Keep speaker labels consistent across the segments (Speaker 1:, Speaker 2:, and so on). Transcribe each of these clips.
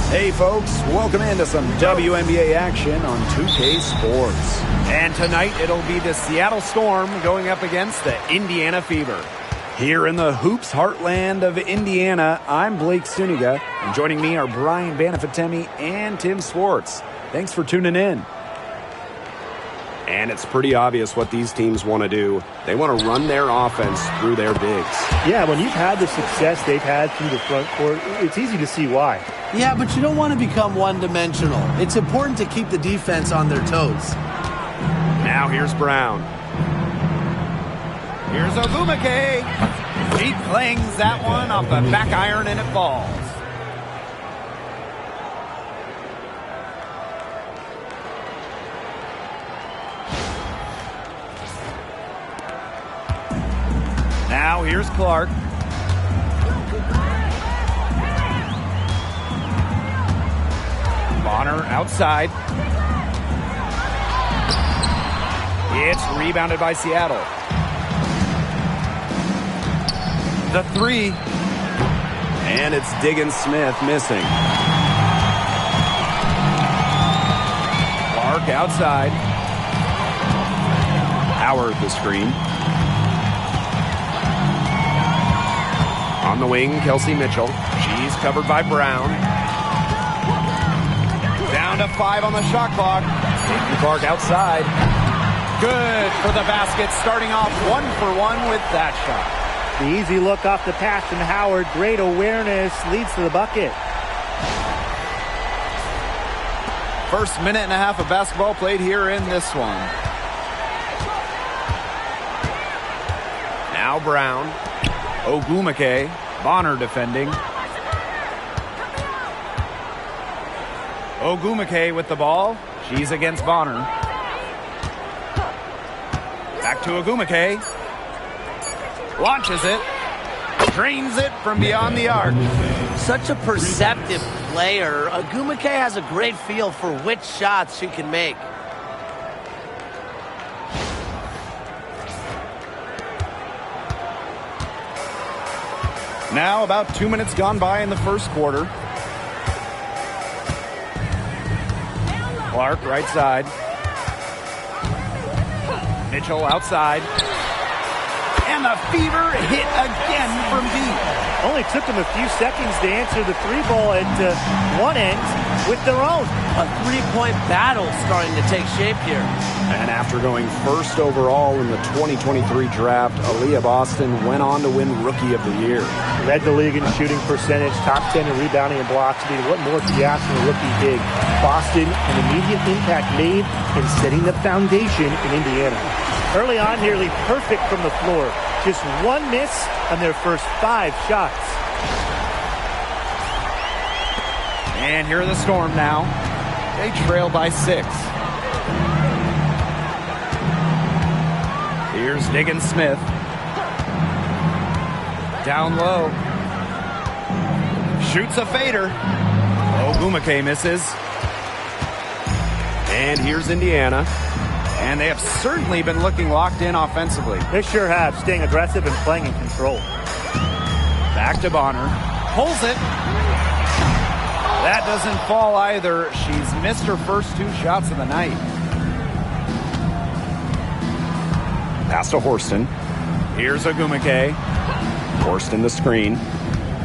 Speaker 1: Hey folks, welcome into some WNBA action on 2K Sports.
Speaker 2: And tonight it'll be the Seattle Storm going up against the Indiana Fever.
Speaker 1: Here in the hoops heartland of Indiana, I'm Blake Suniga, and joining me are Brian Banafitemi and Tim Swartz. Thanks for tuning in.
Speaker 3: And it's pretty obvious what these teams want to do. They want to run their offense through their bigs.
Speaker 4: Yeah, when you've had the success they've had through the front court, it's easy to see why.
Speaker 5: Yeah, but you don't want to become one-dimensional. It's important to keep the defense on their toes.
Speaker 3: Now here's Brown.
Speaker 2: Here's Ogumake. He flings that one off the back iron and it falls. Now here's Clark. Bonner outside. It's rebounded by Seattle. The three.
Speaker 3: And it's Diggins Smith missing.
Speaker 2: Clark outside.
Speaker 3: Howard the screen. On the wing, Kelsey Mitchell.
Speaker 2: She's covered by Brown. Down to 5 on the shot clock. Taking Clark outside. Good for the basket, starting off 1-for-1 with that shot.
Speaker 4: The easy look off the pass from Howard. Great awareness, leads to the bucket.
Speaker 2: First minute and a half of basketball played here in this one. Now Brown. Ogumake. Bonner defending. Ogumake with the ball. She's against Bonner. Back to Ogumake. Launches it. Drains it from beyond the arc.
Speaker 5: Such a perceptive player. Ogumake has a great feel for which shots she can make.
Speaker 2: Now about 2 minutes gone by in the first quarter. Clark right side. Mitchell outside. And the Fever hit again from deep.
Speaker 4: Only took them a few seconds to answer the three ball at one end with their own.
Speaker 5: A three-point battle starting to take shape here.
Speaker 3: And after going first overall in the 2023 draft, Aaliyah Boston went on to win Rookie of the Year.
Speaker 4: Led the league in shooting percentage, top 10 in rebounding and blocks. I mean, what more could you ask from a rookie big? Boston, an immediate impact made in setting the foundation in Indiana. Early on, nearly perfect from the floor. Just one miss on their first 5 shots.
Speaker 2: And here are the Storm now. They trail by 6. Here's Diggins Smith. Down low. Shoots a fader. Ogumake misses.
Speaker 3: And here's Indiana.
Speaker 2: And they have certainly been looking locked in offensively.
Speaker 4: They sure have, staying aggressive and playing in control.
Speaker 2: Back to Bonner. Pulls it. That doesn't fall either. She's missed her first 2 shots of the night.
Speaker 3: Pass to Horston.
Speaker 2: Here's Ogumake.
Speaker 3: Horston the screen.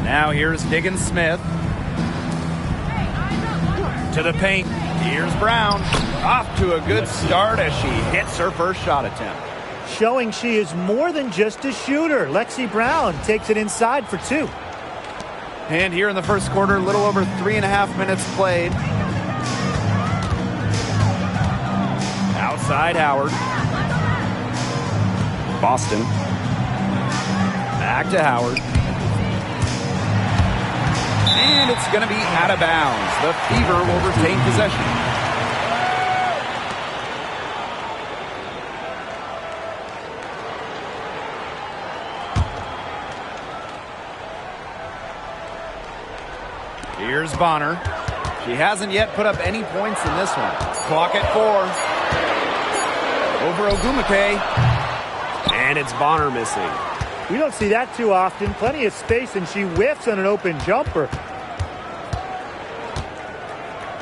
Speaker 2: Now here's Diggins Smith. To the paint. Here's Brown. Off to a good start as she hits her first shot attempt.
Speaker 4: Showing she is more than just a shooter. Lexi Brown takes it inside for 2.
Speaker 2: And here in the first quarter, a little over 3.5 minutes played. Outside Howard.
Speaker 3: Boston.
Speaker 2: Back to Howard. And it's going to be out of bounds. The Fever will retain possession. Here's Bonner. She hasn't yet put up any points in this one. Clock at 4. Over Ogumake.
Speaker 3: And it's Bonner missing.
Speaker 4: We don't see that too often. Plenty of space, and she whiffs on an open jumper.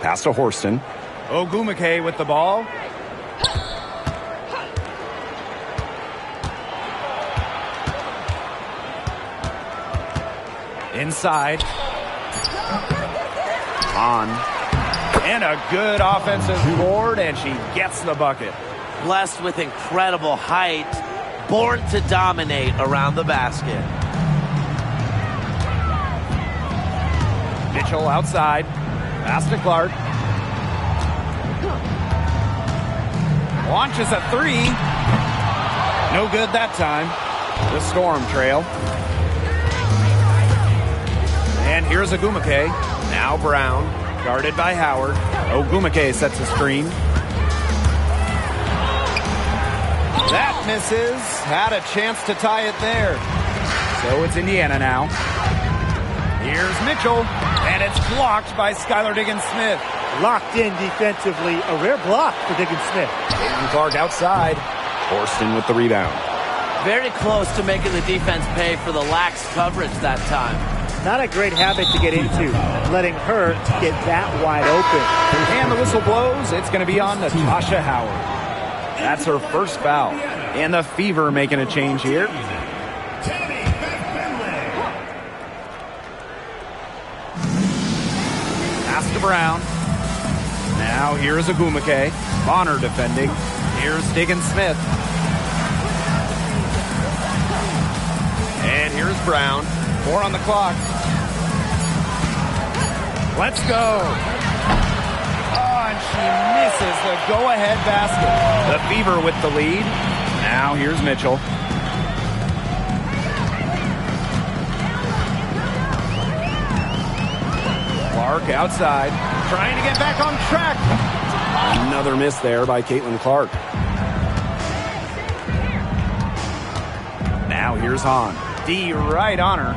Speaker 3: Pass to Horston.
Speaker 2: Ogumake with the ball. Inside.
Speaker 3: On.
Speaker 2: And a good offensive board, and she gets the bucket.
Speaker 5: Blessed with incredible height, born to dominate around the basket.
Speaker 2: Mitchell outside. Pass to Clark. Launches a three. No good that time. The Storm trail. And here's Ogumake. Now Brown. Guarded by Howard. Ogumake sets a screen. That misses. Had a chance to tie it there. So it's Indiana now. Here's Mitchell. And it's blocked by Skylar Diggins-Smith.
Speaker 4: Locked in defensively. A rare block for Diggins-Smith.
Speaker 3: Caitlin Clark outside. Horston with the rebound.
Speaker 5: Very close to making the defense pay for the lax coverage that time.
Speaker 4: Not a great habit to get into, letting her get that wide open.
Speaker 2: And the whistle blows. It's going to be on Natasha Howard. That's her first foul. And the Fever making a change here. Pass to Brown. Now here's Ogumake. Bonner defending. Here's Diggins-Smith. And here's Brown. 4 on the clock. Let's go. Oh, and she misses the go-ahead basket. The Fever with the lead. Now here's Mitchell. Clark outside. Trying to get back on track.
Speaker 3: Another miss there by Caitlin Clark.
Speaker 2: Now here's Hahn. D right on her.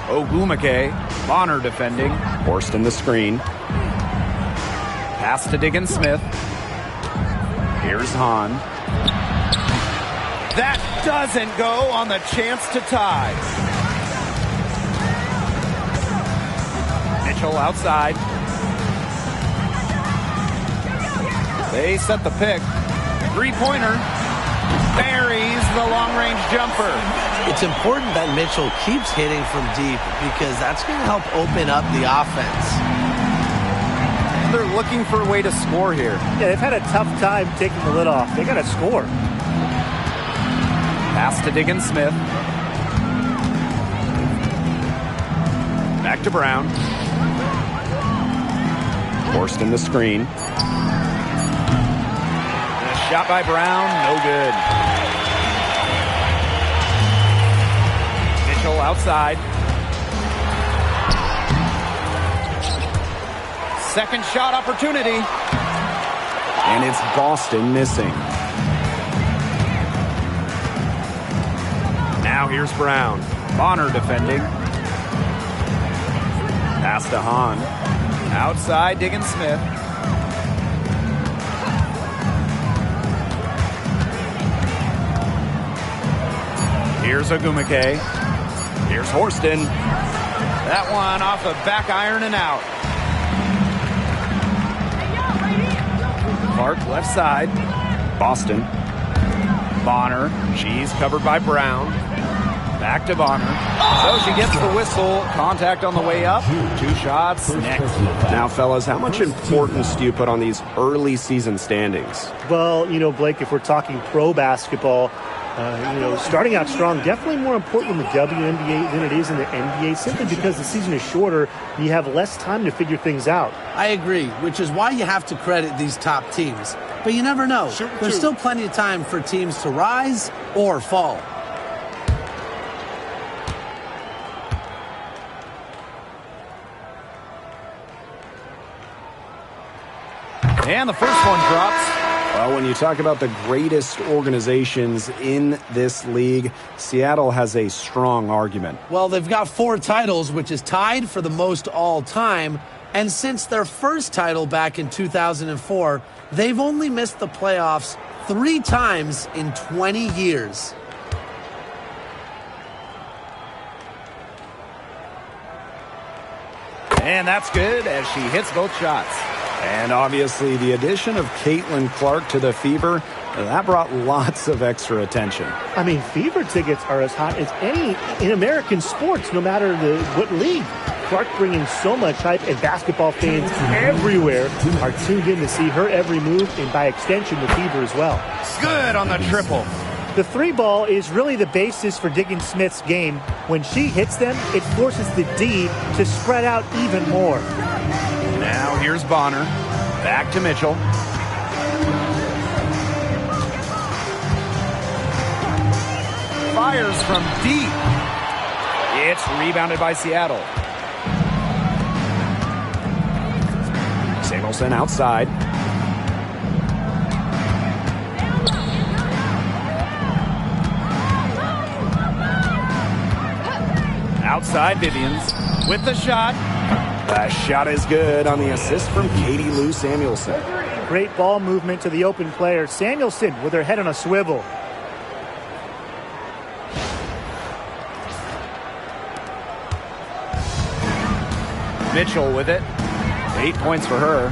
Speaker 2: Ogumake. Bonner defending.
Speaker 3: Horston the screen.
Speaker 2: Pass to Diggins-Smith.
Speaker 3: Here's Hahn.
Speaker 2: That doesn't go on the chance to tie. Mitchell outside. They set the pick. Three-pointer. Buries the long-range jumper.
Speaker 5: It's important that Mitchell keeps hitting from deep because that's going to help open up the offense.
Speaker 2: And they're looking for a way to score here.
Speaker 4: Yeah, they've had a tough time taking the lid off. They got to score.
Speaker 2: Pass to Diggins-Smith. Back to Brown.
Speaker 3: Horston the screen.
Speaker 2: Shot by Brown, no good. Mitchell outside. Second shot opportunity.
Speaker 3: And it's Boston missing.
Speaker 2: Now here's Brown. Bonner defending. Pass to Hahn. Outside, Diggins-Smith. Here's Ogumake. Here's Horston. That one off the back iron and out. Clark left side.
Speaker 3: Boston.
Speaker 2: Bonner. She's covered by Brown. Back to Bonner. So she gets the whistle. Contact on the way up. 2 shots next.
Speaker 3: Now, fellas, how much importance do you put on these early season standings?
Speaker 4: Well, Blake, if we're talking pro basketball, starting out strong, definitely more important in the WNBA than it is in the NBA, simply because the season is shorter and you have less time to figure things out.
Speaker 5: I agree, which is why you have to credit these top teams. But you never know. There's still plenty of time for teams to rise or fall.
Speaker 2: And the first one drops.
Speaker 3: Well, when you talk about the greatest organizations in this league, Seattle has a strong argument.
Speaker 5: Well, they've got 4 titles, which is tied for the most all time. And since their first title back in 2004, they've only missed the playoffs 3 times in 20 years.
Speaker 2: And that's good as she hits both shots.
Speaker 3: And obviously the addition of Caitlin Clark to the Fever, that brought lots of extra attention.
Speaker 4: I mean, Fever tickets are as hot as any in American sports, no matter what league. Clark bringing so much hype, and basketball fans everywhere are tuned in to see her every move, and by extension, the Fever as well.
Speaker 2: Good on the triple.
Speaker 4: The three ball is really the basis for Diggin Smith's game. When she hits them, it forces the D to spread out even more.
Speaker 2: Now here's Bonner. Back to Mitchell. Fires from deep. It's rebounded by Seattle.
Speaker 3: Samuelson outside.
Speaker 2: Outside Vivians with the shot.
Speaker 3: That shot is good on the assist from Katie Lou Samuelson.
Speaker 4: Great ball movement to the open player. Samuelson with her head on a swivel.
Speaker 2: Mitchell with it. 8 points for her.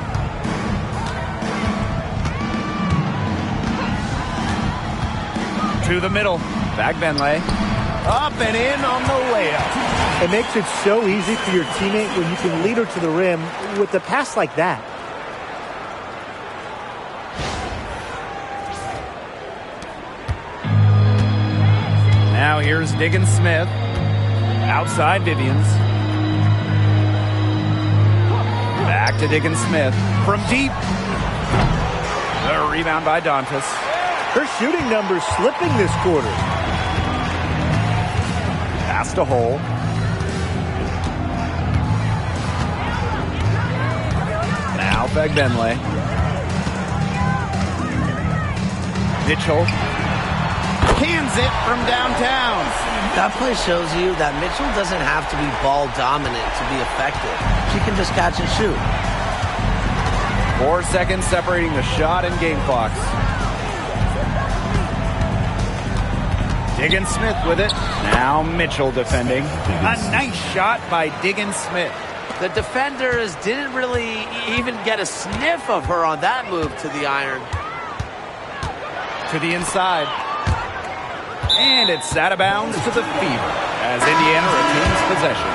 Speaker 2: To the middle. Back Benley. Up and in on the layup.
Speaker 4: It makes it so easy for your teammate when you can lead her to the rim with a pass like that.
Speaker 2: Now here's Diggin Smith. Outside Vivians. Back to Diggin Smith. From deep. The rebound by Dantas.
Speaker 4: Her shooting numbers slipping this quarter.
Speaker 2: Pass to Hole. Now Benley. Mitchell. Cans it from downtown.
Speaker 5: That play shows you that Mitchell doesn't have to be ball dominant to be effective. She can just catch and shoot.
Speaker 2: 4 seconds separating the shot and game clocks. Diggin Smith with it. Now Mitchell defending. A nice shot by Diggin Smith.
Speaker 5: The defenders didn't really even get a sniff of her on that move to the iron.
Speaker 2: To the inside. And it's out of bounds to the Fever as Indiana retains possession.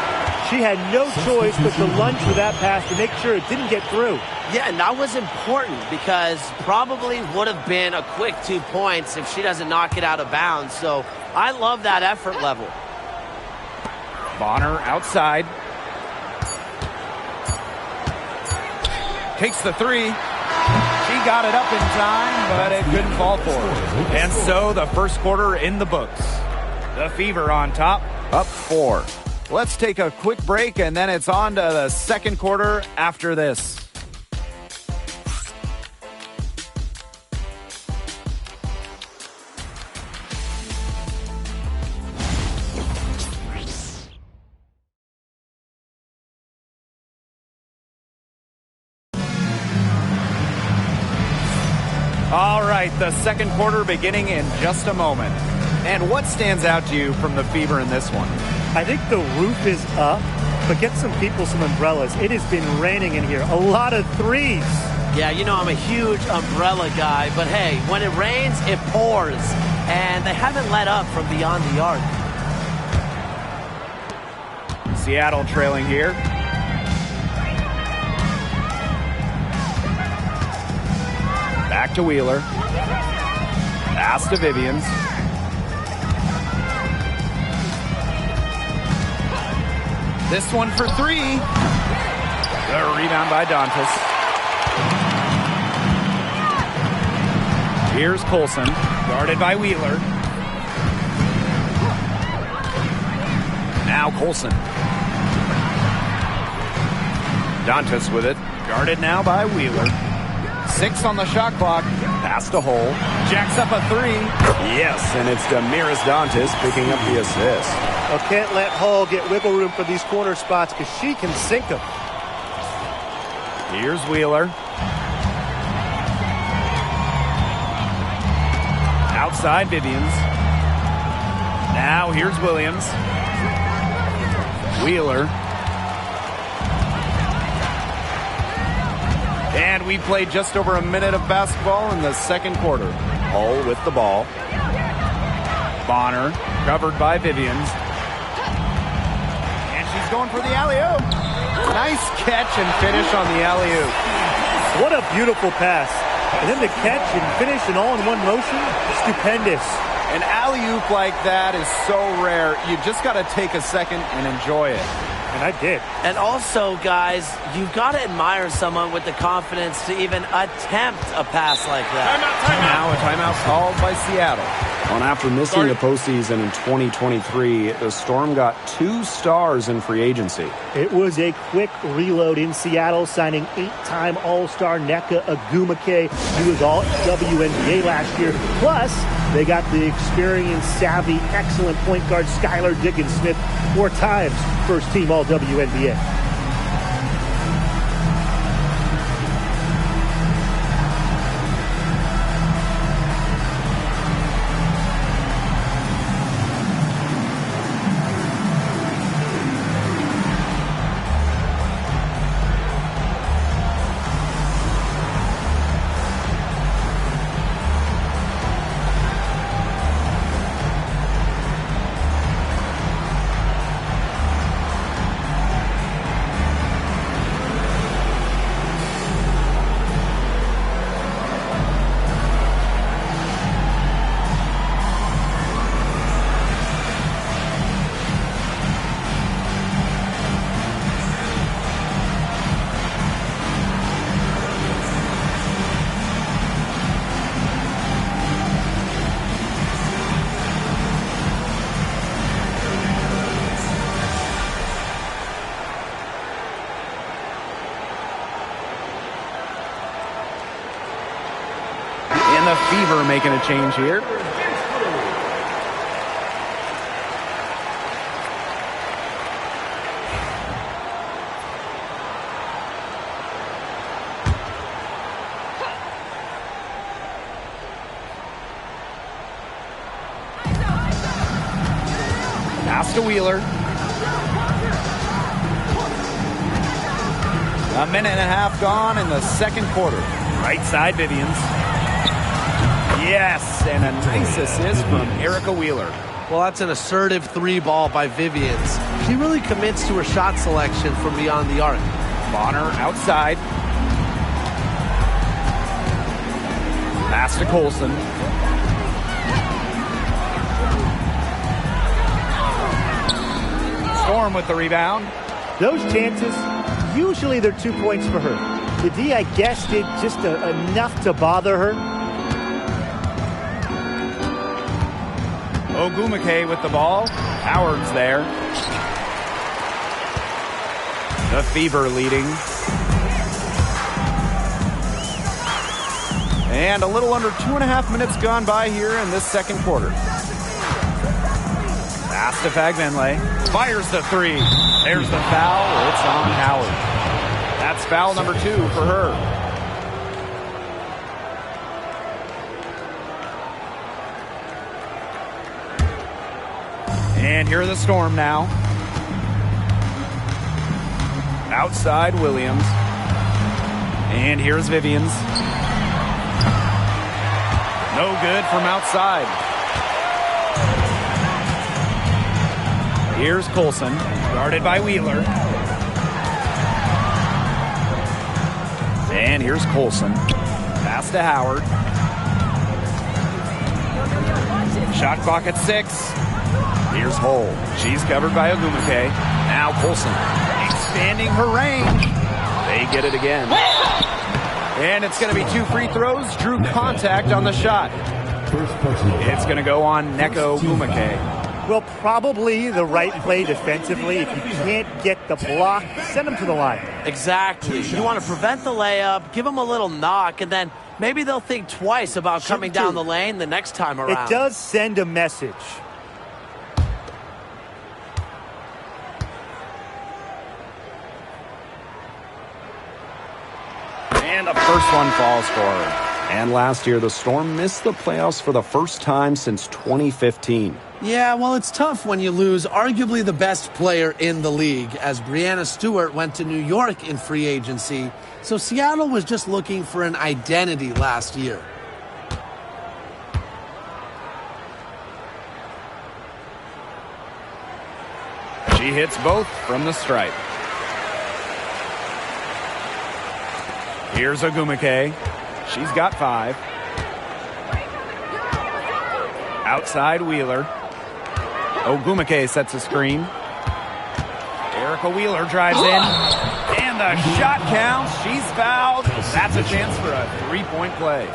Speaker 4: She had no choice but to lunge for that pass to make sure it didn't get through.
Speaker 5: Yeah, and that was important because probably would have been a quick 2 points if she doesn't knock it out of bounds. So I love that effort level.
Speaker 2: Bonner outside. Takes the three. She got it up in time, but it couldn't fall for her. And so the first quarter in the books. The Fever on top, up 4. Let's take a quick break, and then it's on to the second quarter after this. All right, the second quarter beginning in just a moment. And what stands out to you from the Fever in this one?
Speaker 4: I think the roof is up, but get some people some umbrellas. It has been raining in here. A lot of threes.
Speaker 5: Yeah, you know I'm a huge umbrella guy, but hey, when it rains, it pours. And they haven't let up from beyond the arc.
Speaker 2: Seattle trailing here. Back to Wheeler. Pass to Vivians. This one for 3. The rebound by Dantas. Here's Colson, guarded by Wheeler. Now Colson. Dantas with it, guarded now by Wheeler. 6 on the shot clock. Pass to Hole. Jacks up a 3.
Speaker 3: Yes, and it's Damiris Dantas picking up the assist.
Speaker 4: Well, can't let Hull get wiggle room for these corner spots because she can sink them.
Speaker 2: Here's Wheeler. Outside Vivians. Now here's Williams. Wheeler. And we played just over a minute of basketball in the second quarter.
Speaker 3: Hull with the ball.
Speaker 2: Bonner, covered by Vivians. And she's going for the alley-oop. Nice catch and finish on the alley-oop.
Speaker 4: What a beautiful pass. And then the catch and finish and all in one motion, stupendous.
Speaker 2: An alley-oop like that is so rare. You just got to take a second and enjoy it.
Speaker 4: And I did.
Speaker 5: And also, guys, you've got to admire someone with the confidence to even attempt a pass like that.
Speaker 2: Now a timeout called by Seattle.
Speaker 3: And after missing the postseason in 2023, the Storm got 2 stars in free agency.
Speaker 4: It was a quick reload in Seattle, signing 8-time All-Star Nneka Ogwumike. He was all WNBA last year. Plus, they got the experienced, savvy, excellent point guard Skylar Diggins-Smith, 4 times first-team All-WNBA.
Speaker 2: And the Fever making a change here. Pass to Wheeler. A minute and a half gone in the second quarter. Right side, Vivians. Yes, and a nice assist from Erica Wheeler.
Speaker 5: Well, that's an assertive 3 ball by Vivians. She really commits to her shot selection from beyond the arc.
Speaker 2: Bonner outside. Pass to Colson. Storm with the rebound.
Speaker 4: Those chances, usually they're 2 points for her. The D, I guess, did just enough to bother her.
Speaker 2: Ogwumike with the ball. Howard's there. The Fever leading. And a little under 2.5 minutes gone by here in this second quarter. Pass to Fagbenle. Fires the 3. There's the foul. It's on Howard. That's foul number 2 for her. And here are the Storm now. Outside Williams. And here's Vivians. No good from outside. Here's Colson, guarded by Wheeler. And here's Colson. Pass to Howard. Shot clock at 6. Here's Hull. She's covered by Ogwumike. Now Colson expanding her range. They get it again. And it's going to be 2 free throws. Drew contact on the shot. It's going to go on Nneka Ogwumike.
Speaker 4: Well, probably the right play defensively. If you can't get the block, send them to the line.
Speaker 5: Exactly. You want to prevent the layup, give them a little knock, and then maybe they'll think twice about coming down the lane the next time around.
Speaker 4: It does send a message.
Speaker 2: And the first one falls for her.
Speaker 3: And last year, the Storm missed the playoffs for the first time since 2015.
Speaker 5: Yeah, well, it's tough when you lose arguably the best player in the league, as Breanna Stewart went to New York in free agency. So Seattle was just looking for an identity last year.
Speaker 2: She hits both from the stripe. Here's Ogumake. She's got 5. Outside Wheeler. Ogumake sets a screen. Erica Wheeler drives in. And the shot counts. She's fouled. That's a chance for a 3-point play.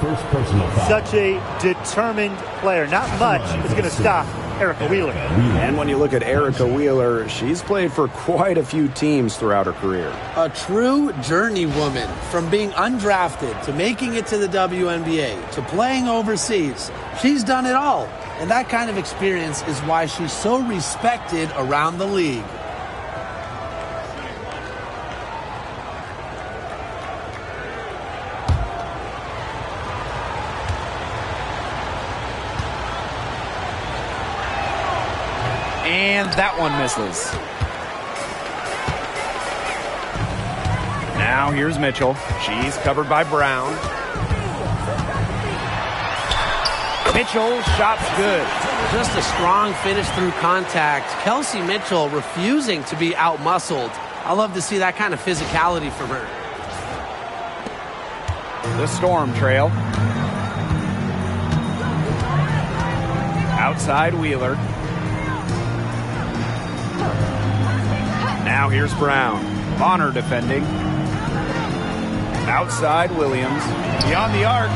Speaker 4: Such a determined player. Not much is going to stop Erica Wheeler.
Speaker 3: And when you look at Erica Wheeler, she's played for quite a few teams throughout her career.
Speaker 5: A true journeywoman, from being undrafted to making it to the WNBA to playing overseas. She's done it all. And that kind of experience is why she's so respected around the league.
Speaker 2: And that one misses. Now here's Mitchell. She's covered by Brown. Mitchell, shot's good.
Speaker 5: Just a strong finish through contact. Kelsey Mitchell refusing to be out-muscled. I love to see that kind of physicality from her.
Speaker 2: The Storm trail. Outside Wheeler. Now here's Brown. Bonner defending. Outside Williams. Beyond the arc.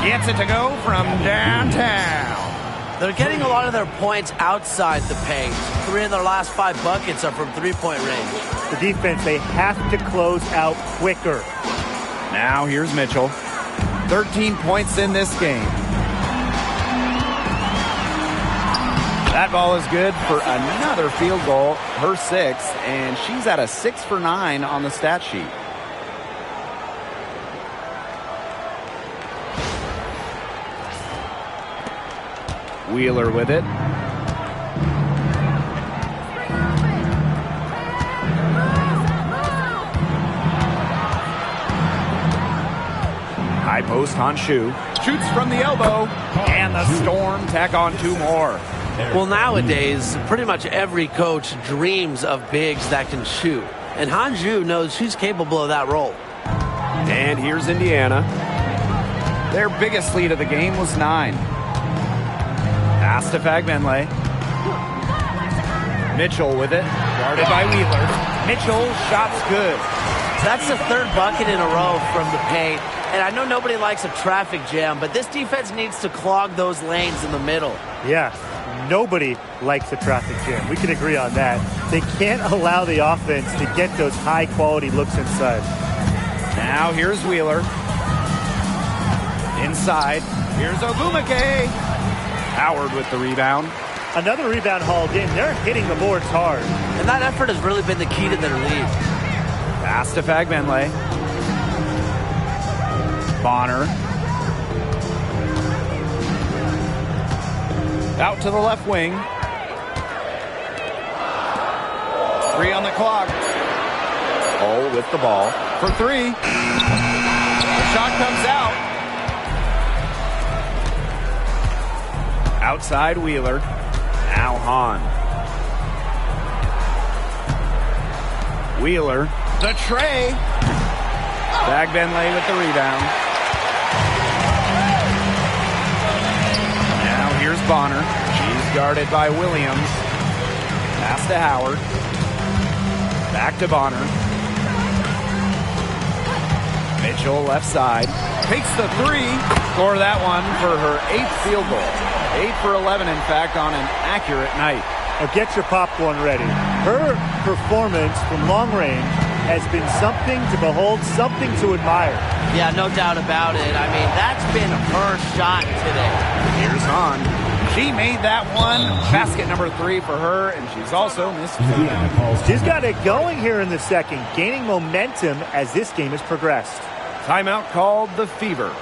Speaker 2: Gets it to go from downtown.
Speaker 5: They're getting a lot of their points outside the paint. 3 of their last 5 buckets are from three-point range.
Speaker 4: The defense, they have to close out quicker.
Speaker 2: Now here's Mitchell. 13 points in this game. That ball is good for another field goal, her 6th, and she's at a 6 for 9 on the stat sheet. Wheeler with it. High post Honshu. Shoots from the elbow. And the Storm tack on 2 more.
Speaker 5: Well, nowadays, pretty much every coach dreams of bigs that can shoot. And Honshu knows she's capable of that role.
Speaker 3: And here's Indiana.
Speaker 2: Their biggest lead of the game was 9. Pass to Fagbenle. Mitchell with it. Guarded by Wheeler. Mitchell, shot's good.
Speaker 5: That's the 3rd bucket in a row from the paint. And I know nobody likes a traffic jam, but this defense needs to clog those lanes in the middle.
Speaker 4: Yeah, nobody likes a traffic jam. We can agree on that. They can't allow the offense to get those high-quality looks inside.
Speaker 2: Now here's Wheeler. Inside. Here's Ogumake. Howard with the rebound.
Speaker 4: Another rebound hauled in. They're hitting the boards hard.
Speaker 5: And that effort has really been the key to their lead.
Speaker 2: Pass to Fagbenle. Bonner. Out to the left wing. 3 on the clock.
Speaker 3: All with the ball.
Speaker 2: For 3. The shot comes out. Outside Wheeler. Now Hahn. Wheeler. The tray. Fagbenle with the rebound. Now here's Bonner. She's guarded by Williams. Pass to Howard. Back to Bonner. Mitchell left side. Takes the 3. Score that one for her 8th field goal. 8 for 11, in fact, on an accurate night.
Speaker 4: Now get your popcorn ready. Her performance from long range has been something to behold, something to admire.
Speaker 5: Yeah, no doubt about it. I mean, that's been her shot today.
Speaker 2: Here's Hahn. She made that one. Basket number 3 for her, and she's also missed 2.
Speaker 4: She's got it going here in the second, gaining momentum as this game has progressed.
Speaker 2: Timeout called the Fever.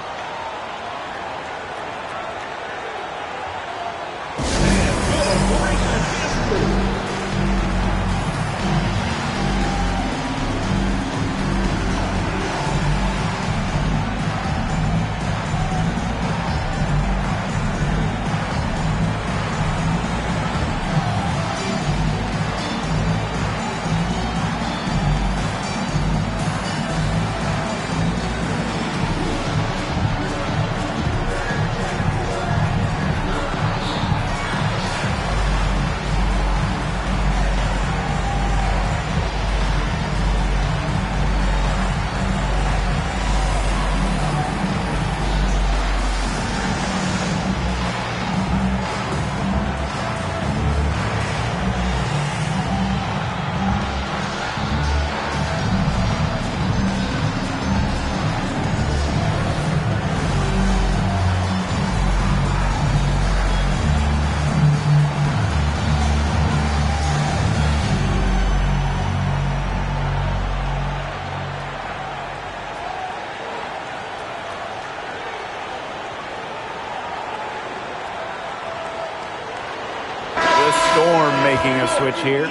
Speaker 2: making a switch here.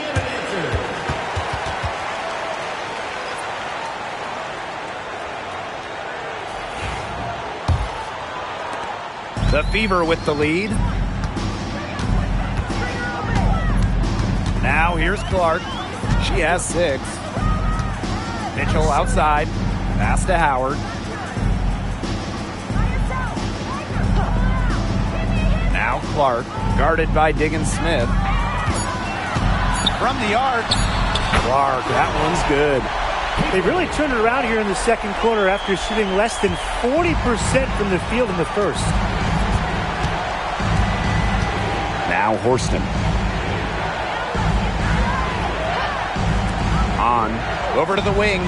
Speaker 2: The Fever with the lead. Now here's Clark. She has 6. Mitchell outside. Pass to Howard. Now Clark, guarded by Diggins-Smith. From the arc.
Speaker 3: Clark, that one's good.
Speaker 4: They really turned it around here in the second quarter after shooting less than 40% from the field in the first.
Speaker 3: Now Horston. On.
Speaker 2: Over to the wing.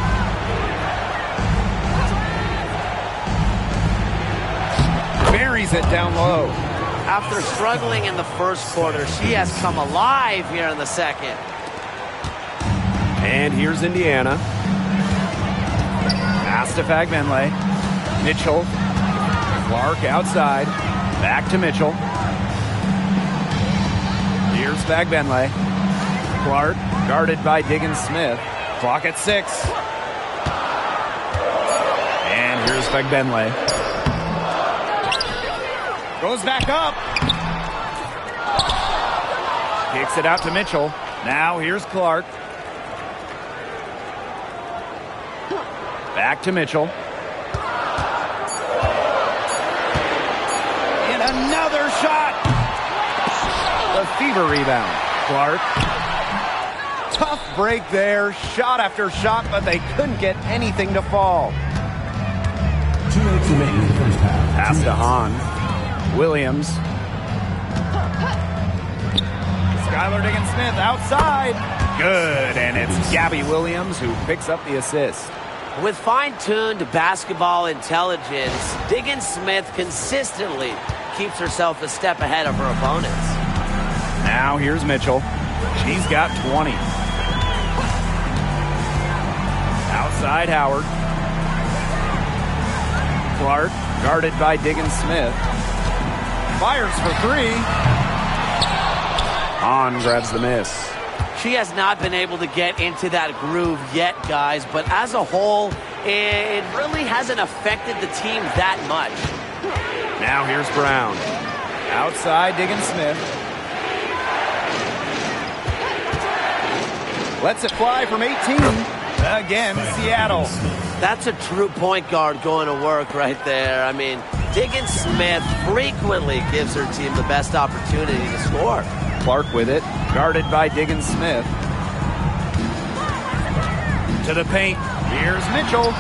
Speaker 2: Buries it down low.
Speaker 5: After struggling in the first quarter, she has come alive here in the second.
Speaker 3: And here's Indiana.
Speaker 2: Pass to Fagbenle. Mitchell. Clark outside. Back to Mitchell. Here's Fagbenle. Clark, guarded by Diggins-Smith. Clock at 6. And here's Fagbenle. Goes back up. Kicks it out to Mitchell. Now here's Clark. Back to Mitchell. And another shot. The Fever rebound. Clark. Tough break there. Shot after shot, but they couldn't get anything to fall.
Speaker 6: 2 minutes remaining in the first half.
Speaker 3: Pass to Hahn.
Speaker 2: Williams. Skylar Diggins-Smith outside. Good, and it's Gabby Williams who picks up the assist.
Speaker 5: With fine-tuned basketball intelligence, Diggins-Smith consistently keeps herself a step ahead of her opponents.
Speaker 2: Now here's Mitchell. She's got 20. Outside Howard. Clark, guarded by Diggins-Smith. Fires for 3.
Speaker 3: Hahn grabs the miss.
Speaker 5: She has not been able to get into that groove yet, guys, but as a whole, it really hasn't affected the team that much.
Speaker 2: Now here's Brown. Outside Diggins-Smith. Lets it fly from 18. Again, Seattle.
Speaker 5: That's a true point guard going to work right there. I mean, Diggins-Smith frequently gives her team the best opportunity to score.
Speaker 2: Clark with it, guarded by Diggins-Smith. To the paint, here's Mitchell.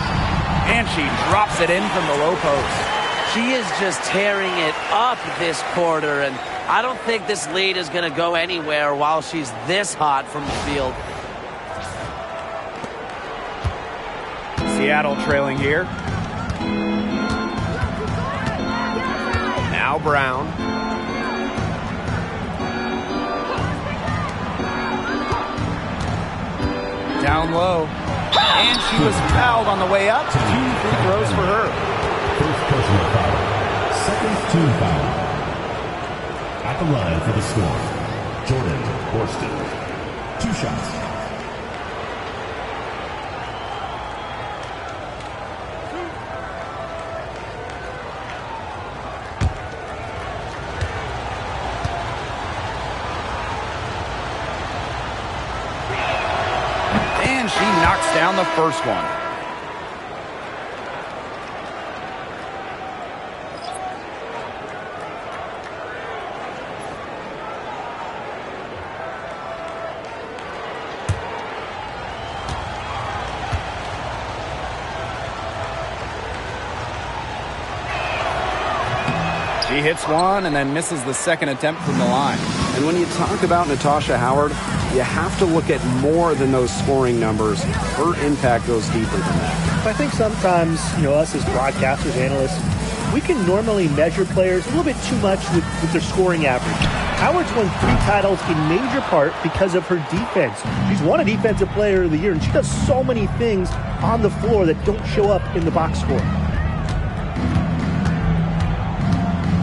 Speaker 2: And she drops it in from the low post.
Speaker 5: She is just tearing it up this quarter, and I don't think this lead is going to go anywhere while she's this hot from the field.
Speaker 2: Seattle trailing here. Now Brown. Down low. And she was fouled on the way up. 2 free throws for her.
Speaker 6: First personal foul. Second team foul. At the line for the score, Jordan Horston. 2 shots.
Speaker 2: And she knocks down the first one. She hits one and then misses the second attempt from the line.
Speaker 3: And when you talk about Natasha Howard, you have to look at more than those scoring numbers. Her impact goes deeper than that.
Speaker 4: I think sometimes, us as broadcasters, analysts, we can normally measure players a little bit too much with their scoring average. Howard's won 3 titles in major part because of her defense. She's won a Defensive Player of the Year, and she does so many things on the floor that don't show up in the box score.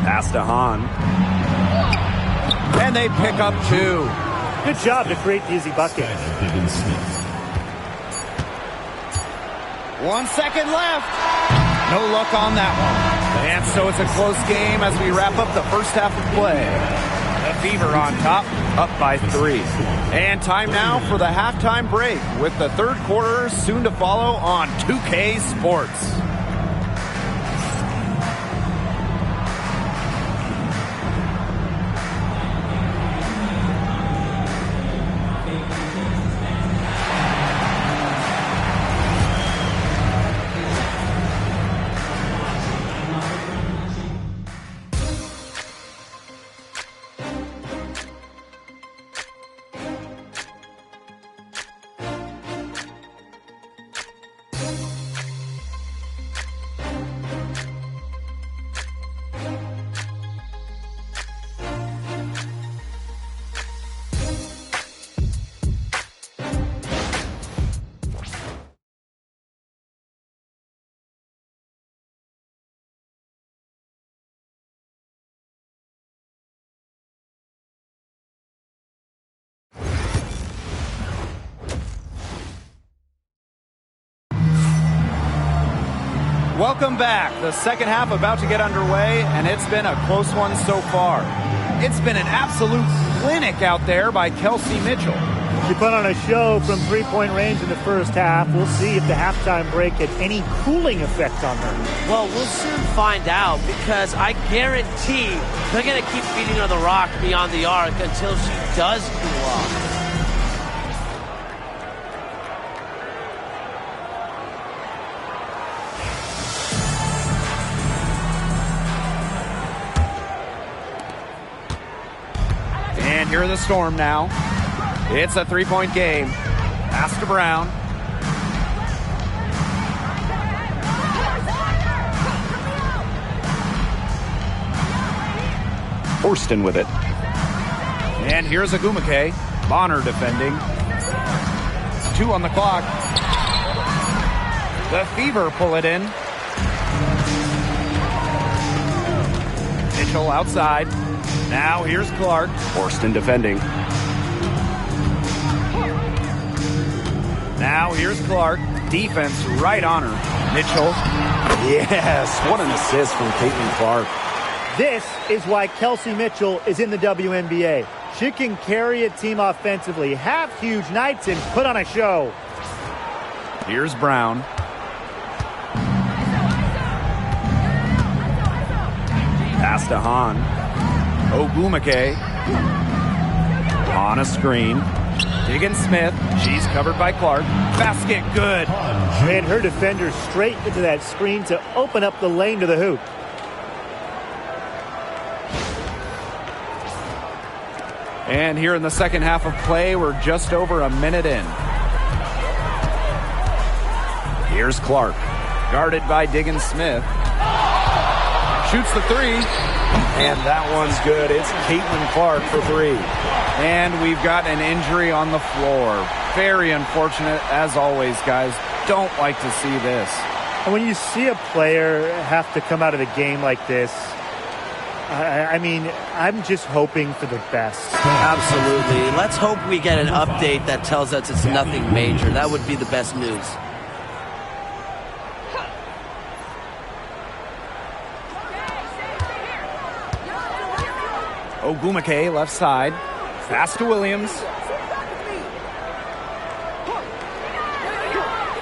Speaker 3: Pass to Hahn.
Speaker 2: And they pick up 2.
Speaker 4: Good job to create the easy bucket.
Speaker 2: 1 second left. No luck on that one. And so it's a close game as we wrap up the first half of play. The Fever on top, up by 3. And time now for the halftime break with the third quarter soon to follow on 2K Sports. Welcome back. The second half about to get underway, and it's been a close one so far. It's been an absolute clinic out there by Kelsey Mitchell.
Speaker 4: She put on a show from three-point range in the first half. We'll see if the halftime break had any cooling effect on her.
Speaker 5: Well, we'll soon find out, because I guarantee they're going to keep feeding her the rock beyond the arc until she does cool off.
Speaker 2: And here are the Storm now. It's a three-point game. Pass to Brown.
Speaker 3: Horston with it.
Speaker 2: And here's Agumake. Bonner defending. 2 on the clock. The Fever pull it in. Mitchell outside. Now here's Clark.
Speaker 3: Horston defending.
Speaker 2: Now here's Clark. Defense right on her. Mitchell.
Speaker 3: Yes, what an assist from Caitlin Clark.
Speaker 4: This is why Kelsey Mitchell is in the WNBA. She can carry a team offensively, have huge nights, and put on a show.
Speaker 2: Here's Brown.
Speaker 3: Pass to Hahn.
Speaker 2: Ogumake on a screen. Diggins Smith. She's covered by Clark. Basket good.
Speaker 4: And her defender straight into that screen to open up the lane to the hoop.
Speaker 2: And here in the second half of play, we're just over a minute in. Here's Clark. Guarded by Diggins Smith. Shoots the 3.
Speaker 3: And that one's good. It's Caitlin Clark for 3.
Speaker 2: And we've got an injury on the floor. Very unfortunate, as always, guys. Don't like to see this.
Speaker 4: And when you see a player have to come out of the game like this, I mean, I'm just hoping for the best.
Speaker 5: Absolutely. Let's hope we get an update that tells us it's nothing major. That would be the best news.
Speaker 2: Ogumake left side. Pass to Williams.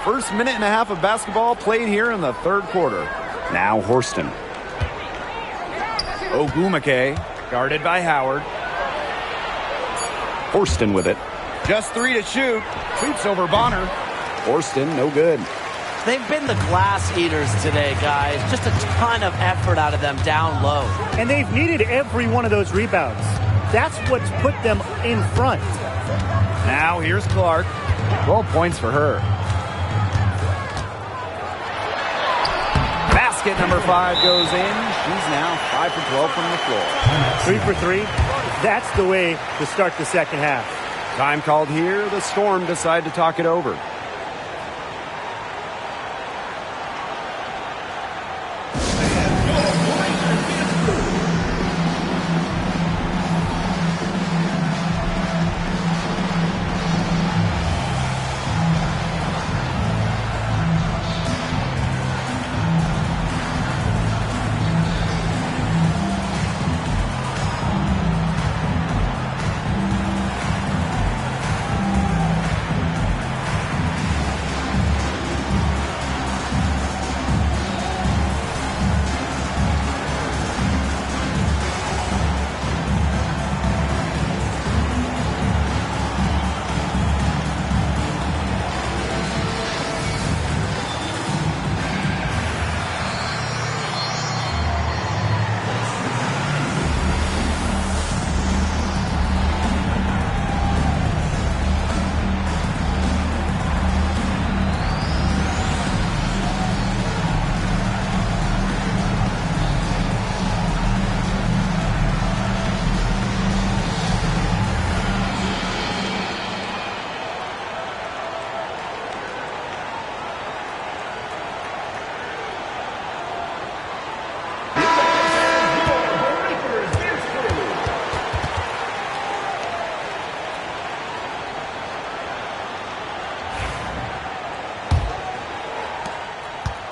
Speaker 2: First minute and a half of basketball played here in the third quarter.
Speaker 3: Now Horston.
Speaker 2: Ogumake guarded by Howard.
Speaker 3: Horston with it.
Speaker 2: Just 3 to shoot. Shoots over Bonner.
Speaker 3: Horston, no good.
Speaker 5: They've been the glass eaters today, guys. Just a ton of effort out of them down low.
Speaker 4: And they've needed every one of those rebounds. That's what's put them in front.
Speaker 2: Now here's Clark. 12 points for her. Basket number 5 goes in. She's now 5 for 12 from the floor.
Speaker 4: 3 for 3. That's the way to start the second half.
Speaker 3: Time called here. The Storm decide to talk it over.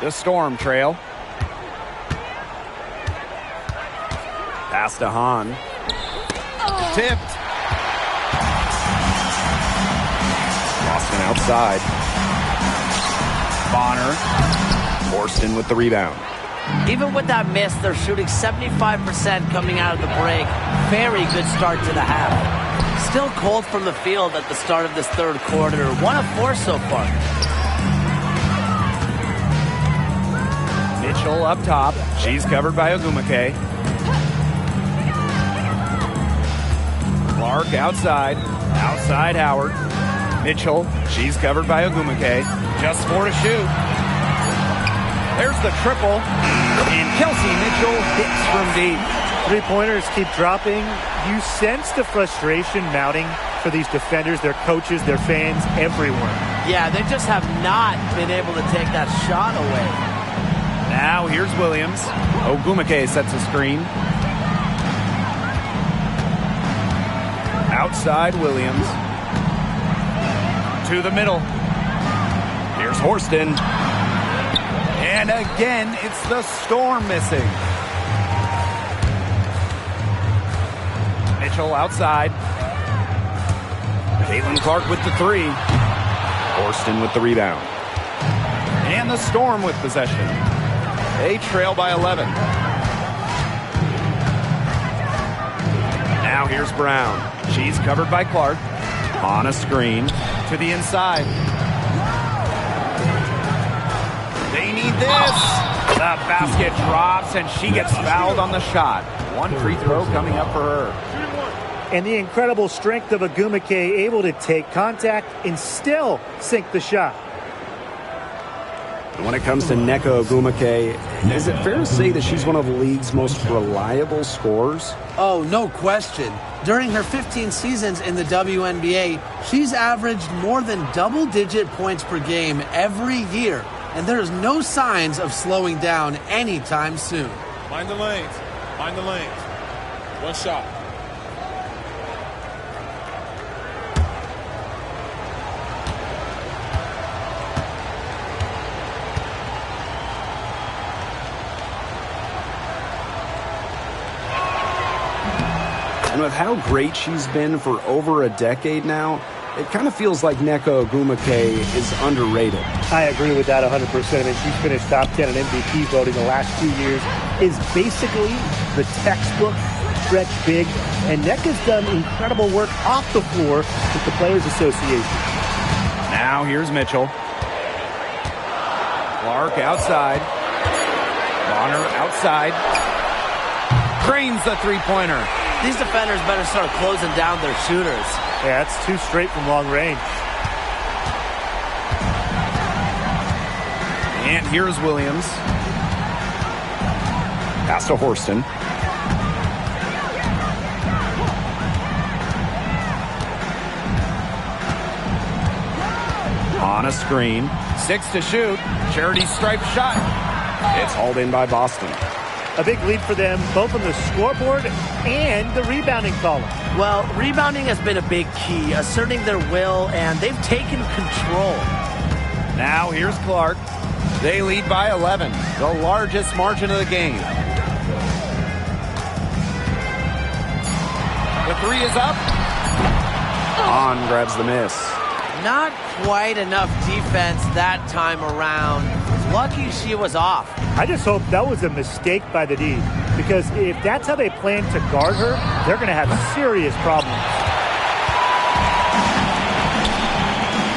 Speaker 2: The Storm trail.
Speaker 3: Pass to Hahn.
Speaker 2: Tipped.
Speaker 3: Boston outside.
Speaker 2: Bonner.
Speaker 3: Horston with the rebound.
Speaker 5: Even with that miss, they're shooting 75% coming out of the break. Very good start to the half. Still cold from the field at the start of this third quarter. 1 of 4 so far.
Speaker 2: Mitchell up top. She's covered by Ogumake. Clark outside. Outside Howard. Mitchell. She's covered by Ogumake. Just 4 to shoot. There's the triple. And Kelsey Mitchell hits from deep.
Speaker 4: Three-pointers keep dropping. You sense the frustration mounting for these defenders, their coaches, their fans, everyone.
Speaker 5: Yeah, they just have not been able to take that shot away.
Speaker 2: Now here's Williams. Ogumake sets a screen. Outside Williams. To the middle. Here's Horston. And again, it's the Storm missing. Mitchell outside. Caitlin Clark with the 3.
Speaker 3: Horston with the rebound.
Speaker 2: And the Storm with possession. They trail by 11. Now here's Brown. She's covered by Clark. On a screen to the inside. They need this. The basket drops and she gets fouled on the shot. 1 free throw coming up for her.
Speaker 4: And the incredible strength of Ogumake, able to take contact and still sink the shot.
Speaker 3: When it comes to Nneka Ogumake, is it fair to say that she's one of the league's most reliable scorers?
Speaker 5: Oh, no question. During her 15 seasons in the WNBA, she's averaged more than double-digit points per game every year, and there's no signs of slowing down anytime soon.
Speaker 7: Mind the lanes. Mind the lanes. 1 shot.
Speaker 3: And with how great she's been for over a decade now, it kind of feels like Nneka Ogumake is underrated.
Speaker 4: I agree with that 100%. I mean, she's finished top 10 in MVP voting the last 2 years, is basically the textbook stretch big, and Nneka's done incredible work off the floor with the Players Association.
Speaker 2: Now here's Mitchell. Clark outside. Bonner outside. Drains the three-pointer.
Speaker 5: These defenders better start closing down their shooters.
Speaker 4: Yeah, that's 2 straight from long range.
Speaker 2: And here's Williams.
Speaker 3: Pass to Horston.
Speaker 2: On a screen. 6 to shoot. Charity stripe shot.
Speaker 3: It's hauled in by Boston.
Speaker 4: A big lead for them, both on the scoreboard and the rebounding column.
Speaker 5: Well, rebounding has been a big key, asserting their will, and they've taken control.
Speaker 2: Now here's Clark. They lead by 11, the largest margin of the game. The 3 is up.
Speaker 3: On grabs the miss.
Speaker 5: Not quite enough defense that time around. Lucky she was off.
Speaker 4: I just hope that was a mistake by the D, because if that's how they plan to guard her, they're going to have serious problems.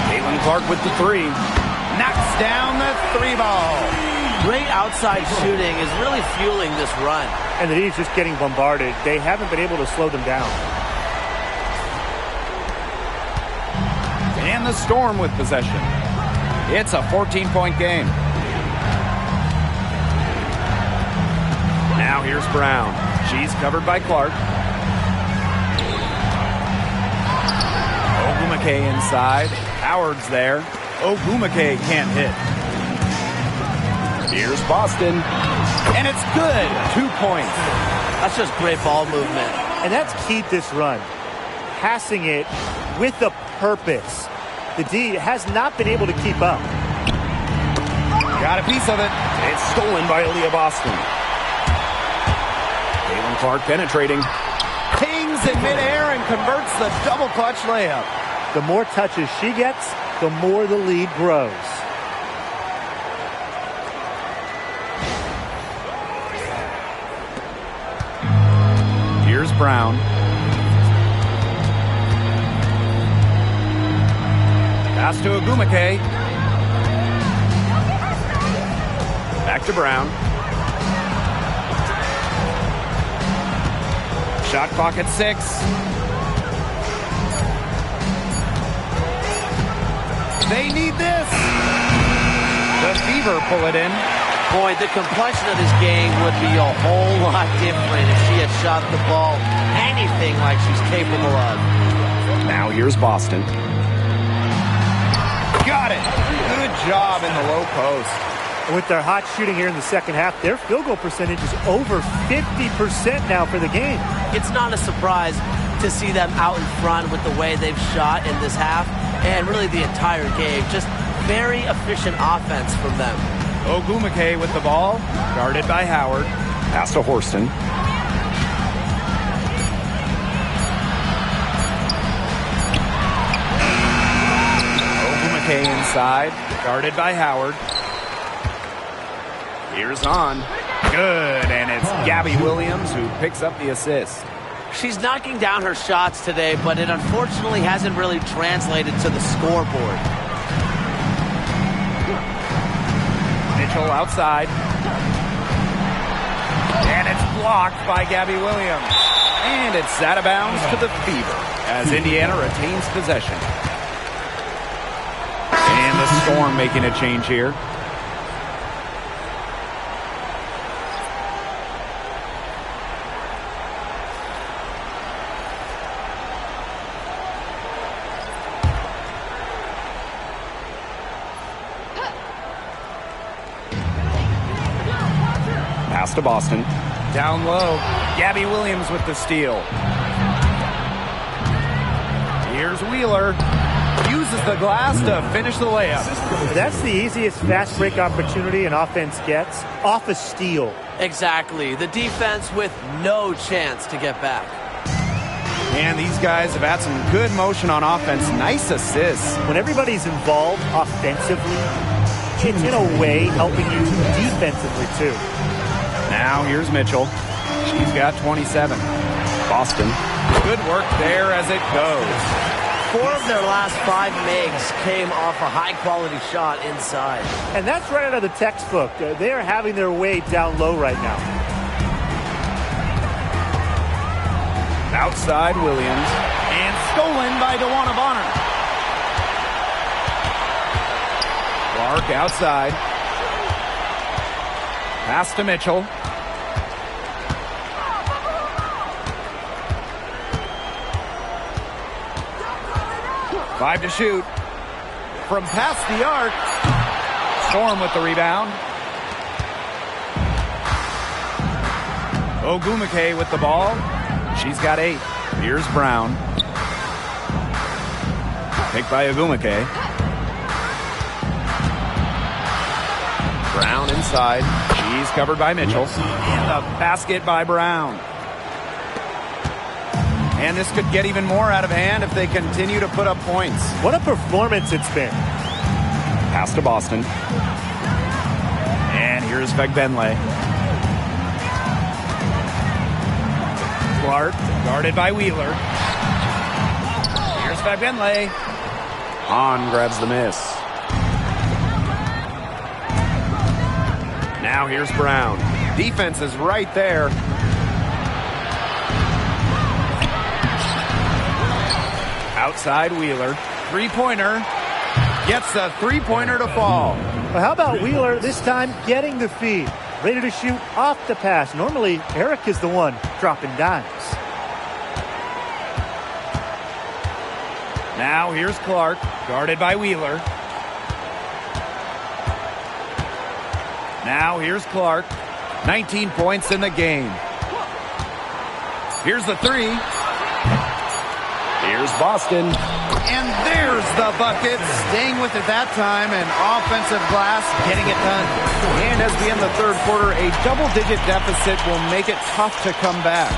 Speaker 2: Caitlin Clark with the 3. Knocks down the 3 ball.
Speaker 5: Great outside shooting is really fueling this run.
Speaker 4: And the D's just getting bombarded. They haven't been able to slow them down.
Speaker 2: And the Storm with possession. It's a 14-point game. Now here's Brown. She's covered by Clark. Ogumake inside. Howard's there. Ogumake can't hit. Here's Boston. And it's good. 2 points.
Speaker 5: That's just great ball movement.
Speaker 4: And that's keyed this run. Passing it with a purpose. The D has not been able to keep up.
Speaker 2: Got a piece of it.
Speaker 3: It's stolen by Aaliyah Boston. Caitlin Clark penetrating.
Speaker 2: Pings in midair and converts the double clutch layup.
Speaker 4: The more touches she gets, the more the lead grows.
Speaker 2: Here's Brown. Pass to Ogumake.
Speaker 3: Back to Brown.
Speaker 2: Shot clock at 6. They need this. The Fever pull it in.
Speaker 5: Boy, the complexion of this game would be a whole lot different if she had shot the ball anything like she's capable of.
Speaker 3: Now here's Boston.
Speaker 2: Got it. Good job in the low post.
Speaker 4: With their hot shooting here in the second half, their field goal percentage is over 50% now for the game.
Speaker 5: It's not a surprise to see them out in front with the way they've shot in this half and really the entire game. Just very efficient offense from them.
Speaker 2: Ogumake with the ball, guarded by Howard.
Speaker 3: Pass to Horston.
Speaker 2: Ogumake inside, guarded by Howard. Here's on. Good, and it's Gabby Williams who picks up the assist.
Speaker 5: She's knocking down her shots today, but it unfortunately hasn't really translated to the scoreboard.
Speaker 2: Mitchell outside. And it's blocked by Gabby Williams. And it's out of bounds to the Fever as Indiana retains possession. And the Storm making a change here.
Speaker 3: Pass to Boston.
Speaker 2: Down low, Gabby Williams with the steal. Here's Wheeler. Uses the glass to finish the layup.
Speaker 4: That's the easiest fast break opportunity an offense gets, off a steal.
Speaker 5: Exactly. The defense with no chance to get back.
Speaker 2: And these guys have had some good motion on offense. Nice assists.
Speaker 4: When everybody's involved offensively, it's in a way helping you defensively too.
Speaker 2: Now here's Mitchell. She's got 27.
Speaker 3: Boston.
Speaker 2: Good work there as it goes.
Speaker 5: 4 of their last 5 makes came off a high-quality shot inside.
Speaker 4: And that's right out of the textbook. They are having their way down low right now.
Speaker 2: Outside Williams. And stolen by DeWanna Bonner. Clark outside. Pass to Mitchell. Five to shoot. From past the arc. Storm with the rebound. Ogumake with the ball. She's got 8. Here's Brown. Picked by Ogumake. Brown inside. She's covered by Mitchell. And the basket by Brown. And this could get even more out of hand if they continue to put up points.
Speaker 4: What a performance it's been.
Speaker 3: Pass to Boston.
Speaker 2: And here's Vegbenle. Clark, guarded by Wheeler. Here's Vegbenle.
Speaker 3: Hahn grabs the miss.
Speaker 2: Now here's Brown. Defense is right there. Outside Wheeler. Three-pointer. Gets the three-pointer to fall.
Speaker 4: Well, how about Wheeler this time getting the feed? Ready to shoot off the pass. Normally, Eric is the one dropping dimes.
Speaker 2: Now here's Clark, guarded by Wheeler. Now here's Clark. 19 points in the game. Here's the three.
Speaker 3: Here's Boston.
Speaker 2: And there's the bucket. Staying with it that time, and offensive glass getting it done. And as we end the third quarter, a double-digit deficit will make it tough to come back.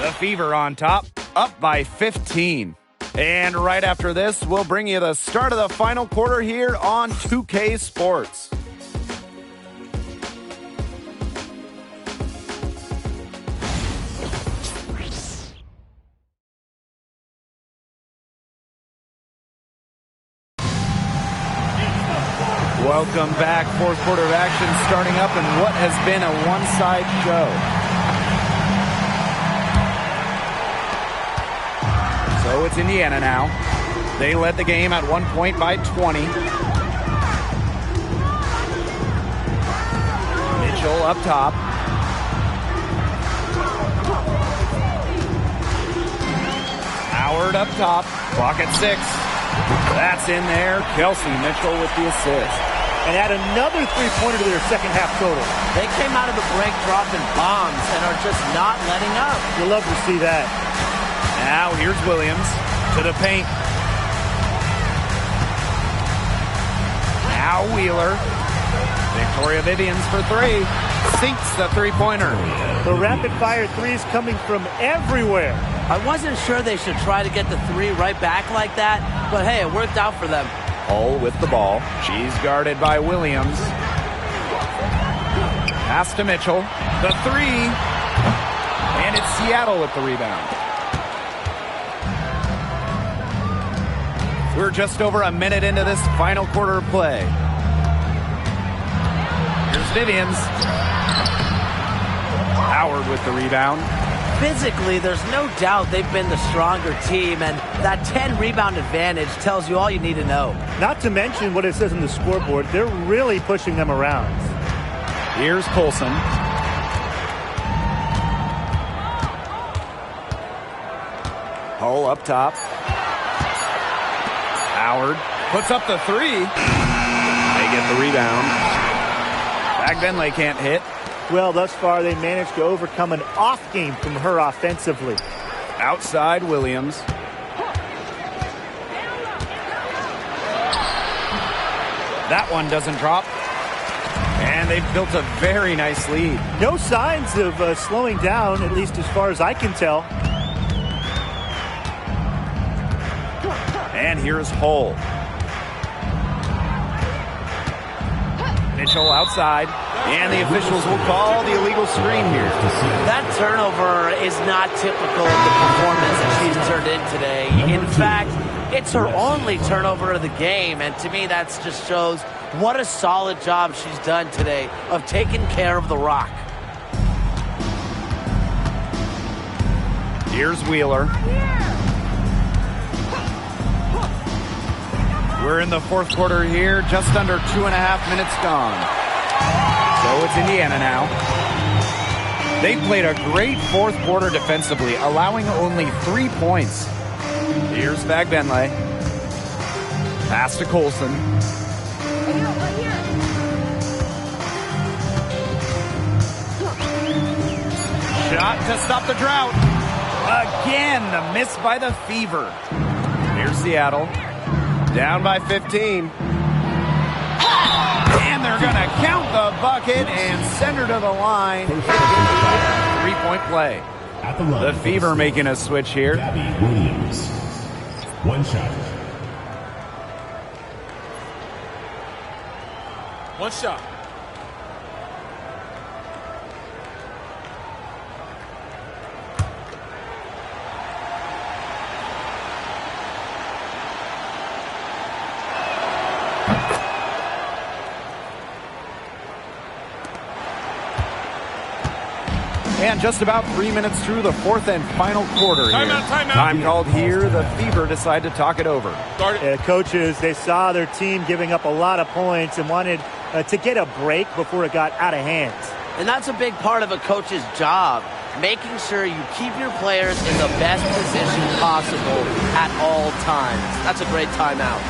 Speaker 2: The Fever on top, up by 15. And right after this, we'll bring you the start of the final quarter here on 2K Sports. Welcome back. Fourth quarter of action starting up in what has been a one-side show. So it's Indiana now. They led the game at 1 point by 20. Mitchell up top. Howard up top. Clock at 6. That's in there. Kelsey Mitchell with the assist.
Speaker 4: And add another three-pointer to their second half total.
Speaker 5: They came out of the break dropping bombs and are just not letting up.
Speaker 4: You'll love to see that.
Speaker 2: Now here's Williams to the paint. Now Wheeler. Victoria Vivians for 3. Sinks the three-pointer.
Speaker 4: The rapid-fire threes coming from everywhere.
Speaker 5: I wasn't sure they should try to get the 3 right back like that, but hey, it worked out for them.
Speaker 2: Hull with the ball. She's guarded by Williams. Pass to Mitchell. The 3. And it's Seattle with the rebound. We're just over a minute into this final quarter of play. Here's Vivians. Howard with the rebound.
Speaker 5: Physically, there's no doubt they've been the stronger team, and that 10-rebound advantage tells you all you need to know.
Speaker 4: Not to mention what it says on the scoreboard, they're really pushing them around.
Speaker 2: Here's Colson. Hull up top. Howard puts up the 3. They get the rebound. Bagbenley can't hit.
Speaker 4: Well, thus far, they managed to overcome an off game from her offensively.
Speaker 2: Outside Williams. That one doesn't drop. And they've built a very nice lead.
Speaker 4: No signs of slowing down, at least as far as I can tell.
Speaker 2: And here's Hull. Mitchell outside. And the officials will call the illegal screen here.
Speaker 5: That turnover is not typical of the performance that she's turned in today. In fact, it's her only turnover of the game, and to me that just shows what a solid job she's done today of taking care of the rock.
Speaker 2: Here's Wheeler. We're in the fourth quarter here, just under 2.5 minutes gone. So it's Indiana now. They played a great fourth quarter defensively, allowing only 3 points. Here's Bagbenley. Pass to Colson. Shot to stop the drought. Again, the miss by the Fever. Here's Seattle. Down by 15. And they're going to count the bucket and send her to the line. 3-point play. The Fever making a switch here.
Speaker 6: Gabby Williams. One shot.
Speaker 7: One shot.
Speaker 2: And just about 3 minutes through the fourth and final quarter here.
Speaker 7: Timeout.
Speaker 2: Time called here. The Fever decide to talk it over.
Speaker 4: Coaches, they saw their team giving up a lot of points and wanted to get a break before it got out of hand.
Speaker 5: And that's a big part of a coach's job, making sure you keep your players in the best position possible at all times. That's a great timeout.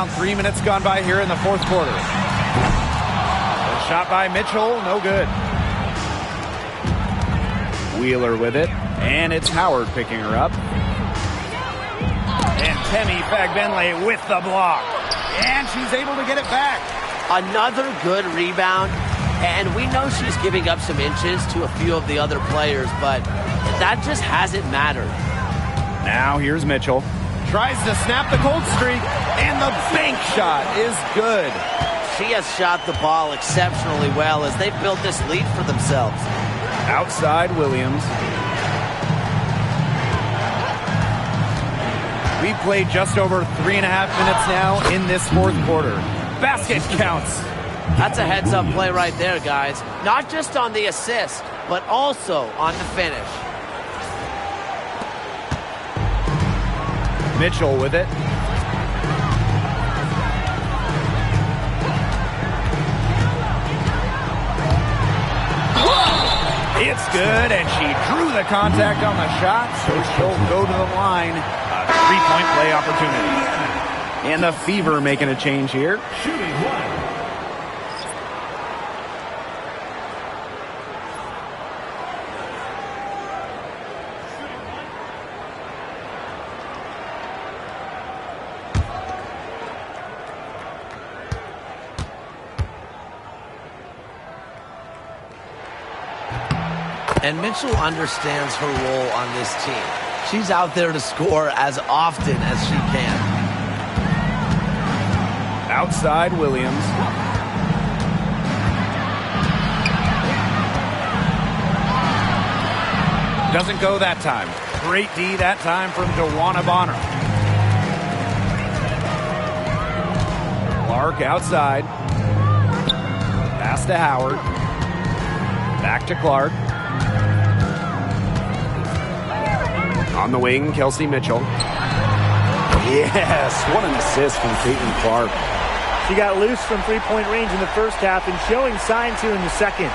Speaker 2: around 3 minutes gone by here in the fourth quarter. A shot by Mitchell, no good. Wheeler with it, and it's Howard picking her up. And Temi Fagbenle with the block. And she's able to get it back.
Speaker 5: Another good rebound, and we know she's giving up some inches to a few of the other players, but that just hasn't mattered.
Speaker 2: Now here's Mitchell. Tries to snap the cold streak, and the bank shot is good.
Speaker 5: She has shot the ball exceptionally well as they've built this lead for themselves.
Speaker 2: Outside Williams. We've played just over 3.5 minutes now in this fourth quarter. Basket counts.
Speaker 5: That's a heads-up play right there, guys. Not just on the assist, but also on the finish.
Speaker 2: Mitchell with it. It's good, and she drew the contact on the shot, so she'll go to the line. A three-point play opportunity. And the Fever making a change here.
Speaker 6: Shooting one.
Speaker 5: And Mitchell understands her role on this team. She's out there to score as often as she can.
Speaker 2: Outside Williams. Doesn't go that time. Great D that time from DeWanna Bonner. Clark outside. Pass to Howard. Back to Clark.
Speaker 3: On the wing, Kelsey Mitchell.
Speaker 1: Yes, what an assist from Caitlin Clark.
Speaker 4: She got loose from three-point range in the first half and showing signs here in the second.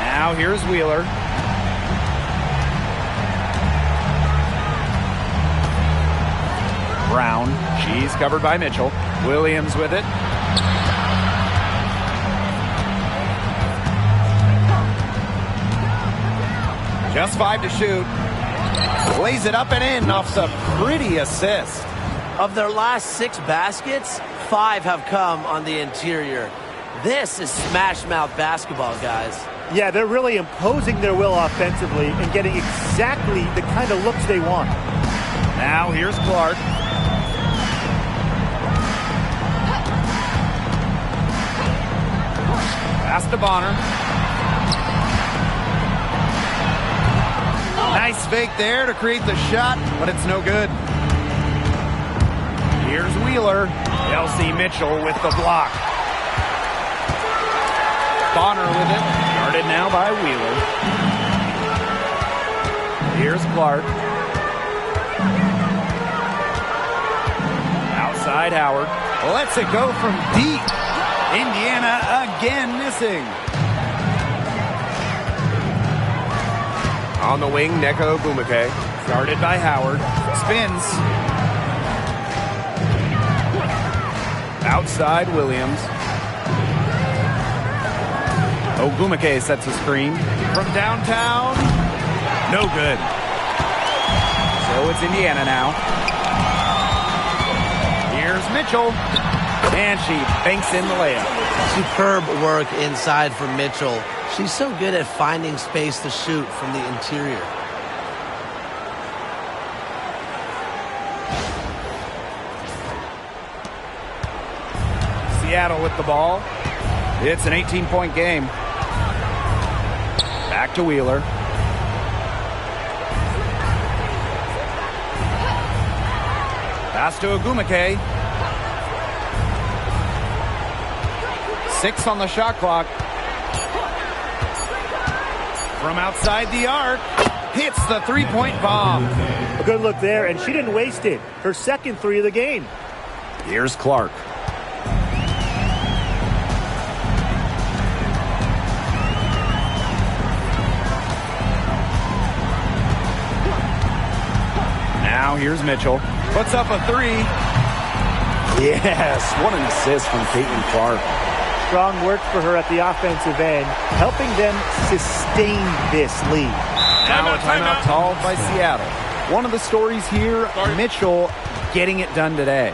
Speaker 2: Now here's Wheeler. Brown, she's covered by Mitchell. Williams with it. Just 5 to shoot. Lays it up and in off the pretty assist.
Speaker 5: Of their last 6 baskets, 5 have come on the interior. This is smash mouth basketball, guys.
Speaker 4: Yeah, they're really imposing their will offensively and getting exactly the kind of looks they want.
Speaker 2: Now here's Clark. Pass to Bonner. Nice fake there to create the shot, but it's no good. Here's Wheeler. Kelsey Mitchell with the block. Bonner with it. Guarded now by Wheeler. Here's Clark. Outside Howard. Lets it go from deep. Indiana again missing.
Speaker 3: On the wing, Neko Ogwumike.
Speaker 2: Guarded by Howard. Spins. Outside Williams. Ogwumike sets a screen. From downtown. No good. So it's Indiana now. Here's Mitchell. And she banks in the layup.
Speaker 5: Superb work inside from Mitchell. She's so good at finding space to shoot from the interior.
Speaker 2: Seattle with the ball. It's an 18-point game. Back to Wheeler. Pass to Ogwumike. 6 on the shot clock. From outside the arc, hits the three-point bomb.
Speaker 4: A good look there, and she didn't waste it. Her second 3 of the game.
Speaker 3: Here's Clark.
Speaker 2: Now here's Mitchell. Puts up a three.
Speaker 3: Yes, what an assist from Caitlin Clark.
Speaker 4: Strong work for her at the offensive end, helping them sustain this lead.
Speaker 2: Now a timeout called by Seattle. One of the stories here, Mitchell getting it done today.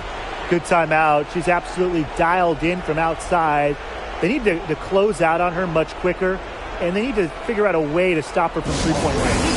Speaker 4: Good timeout. She's absolutely dialed in from outside. They need to close out on her much quicker, and they need to figure out a way to stop her from three-point range.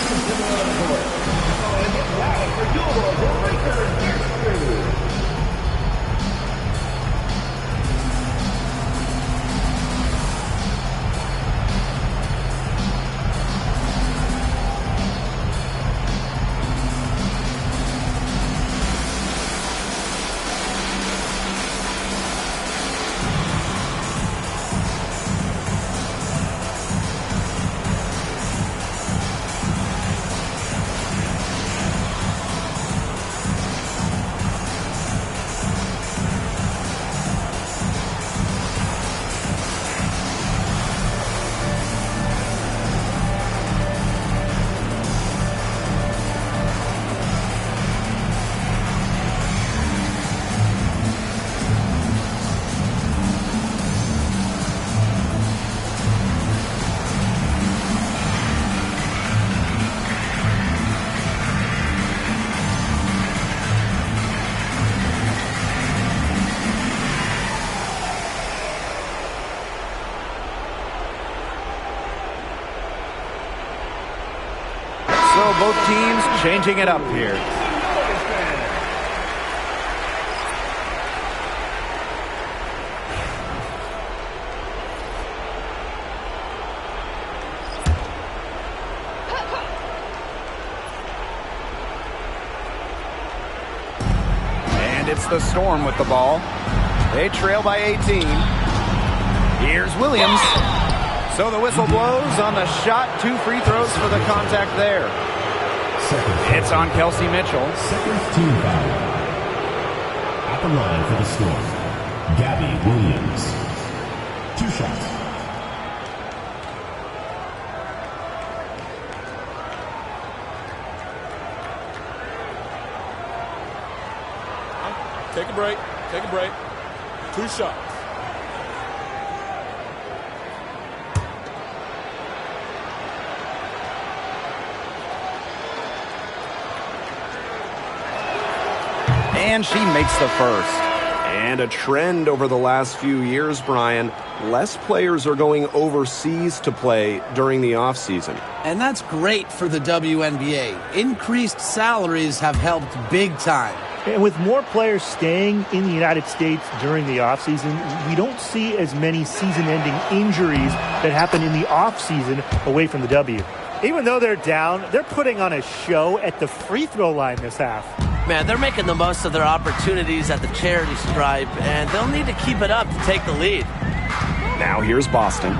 Speaker 2: So both teams changing it up here. And it's the Storm with the ball. They trail by 18. Here's Williams. So the whistle blows on the shot. 2 free throws for the contact there. It's on Kelsey Mitchell.
Speaker 6: Second team foul. At the line for the Storm, Gabby Williams. 2 shots.
Speaker 7: Take a break. Take a break. 2 shots.
Speaker 2: And she makes the first.
Speaker 3: And a trend over the last few years, Brian. Less players are going overseas to play during the offseason.
Speaker 5: And that's great for the WNBA. Increased salaries have helped big time.
Speaker 4: And with more players staying in the United States during the offseason, we don't see as many season-ending injuries that happen in the offseason away from the W. Even though they're down, they're putting on a show at the free throw line this half.
Speaker 8: Man, they're making the most of their opportunities at the charity stripe, and they'll need to keep it up to take the lead.
Speaker 3: Now here's Boston.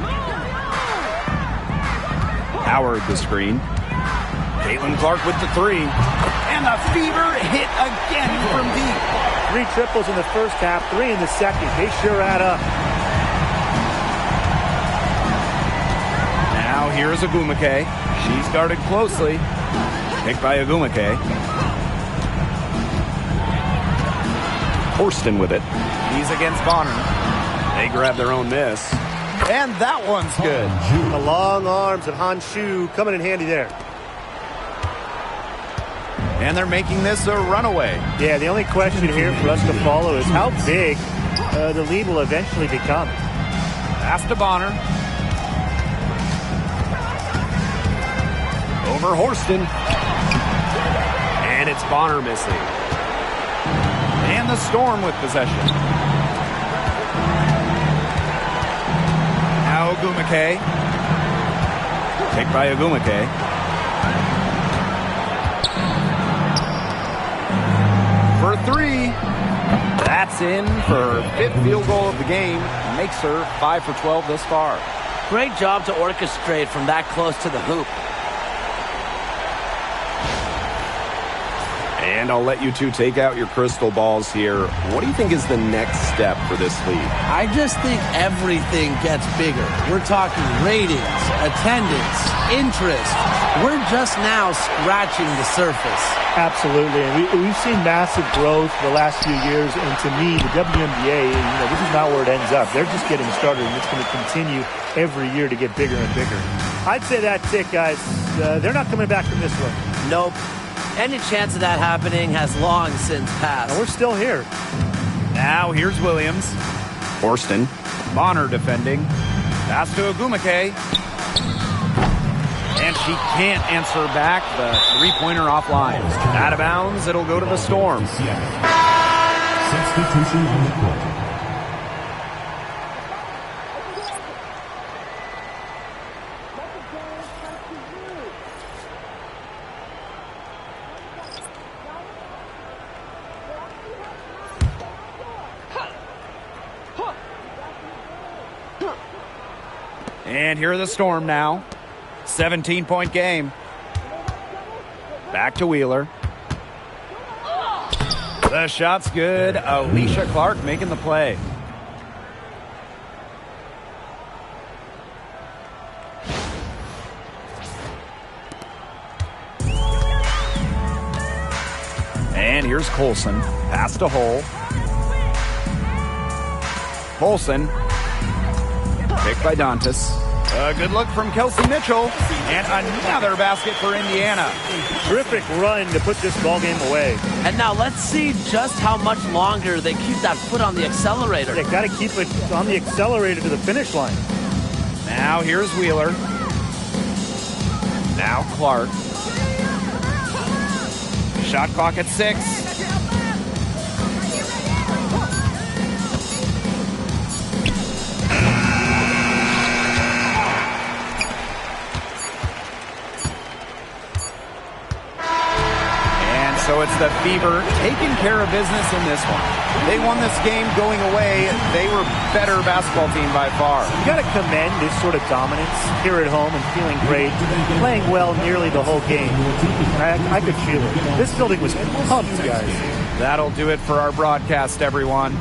Speaker 2: Howard the screen. Caitlin Clark with the 3. And the Fever hit again from deep.
Speaker 4: 3 triples in the first half, 3 in the second. They sure add up.
Speaker 2: Now here's Agumake. She's guarded closely. Picked by Agumake.
Speaker 3: Horston with it.
Speaker 2: He's against Bonner.
Speaker 3: They grab their own miss.
Speaker 2: And that one's good.
Speaker 4: The long arms of Honshu coming in handy there.
Speaker 2: And they're making this a runaway.
Speaker 4: Yeah, the only question here for us to follow is how big the lead will eventually become.
Speaker 2: Pass to Bonner.
Speaker 3: Over Horston. And it's Bonner missing.
Speaker 2: And the Storm with possession. Now Agumake. Picked by Agumake. For 3. That's in for her 5th field goal of the game. Makes her 5 for 12 thus far.
Speaker 8: Great job to orchestrate from that close to the hoop.
Speaker 3: And I'll let you two take out your crystal balls here. What do you think is the next step for this league?
Speaker 5: I just think everything gets bigger. We're talking ratings, attendance, interest. We're just now scratching the surface.
Speaker 4: Absolutely. And we've seen massive growth the last few years. And to me, the WNBA, this is not where it ends up. They're just getting started, and it's going to continue every year to get bigger and bigger. I'd say that's it, guys. They're not coming back from this one.
Speaker 8: Nope. Any chance of that happening has long since passed.
Speaker 4: And we're still here.
Speaker 2: Now here's Williams.
Speaker 3: Horston.
Speaker 2: Bonner defending. Pass to Agumake. And she can't answer back. The three-pointer offline. Out of bounds, it'll go to the Storm.
Speaker 6: Substitution on the court.
Speaker 2: And here are the Storm now. 17-point game. Back to Wheeler. The shot's good. Alicia Clark making the play. And here's Colson. Pass to Hull. Colson. Picked by Dantas. A good look from Kelsey Mitchell. And another basket for Indiana.
Speaker 4: Terrific run to put this ball game away.
Speaker 8: And now let's see just how much longer they keep that foot on the accelerator.
Speaker 4: They got to keep it on the accelerator to the finish line.
Speaker 2: Now here's Wheeler. Now Clark. Shot clock at 6. So it's the Fever taking care of business in this one. They won this game going away. They were better basketball team by far.
Speaker 4: You got to commend this sort of dominance here at home and feeling great, playing well nearly the whole game. And I could feel it. This building was pumped, guys.
Speaker 2: That'll do it for our broadcast, everyone.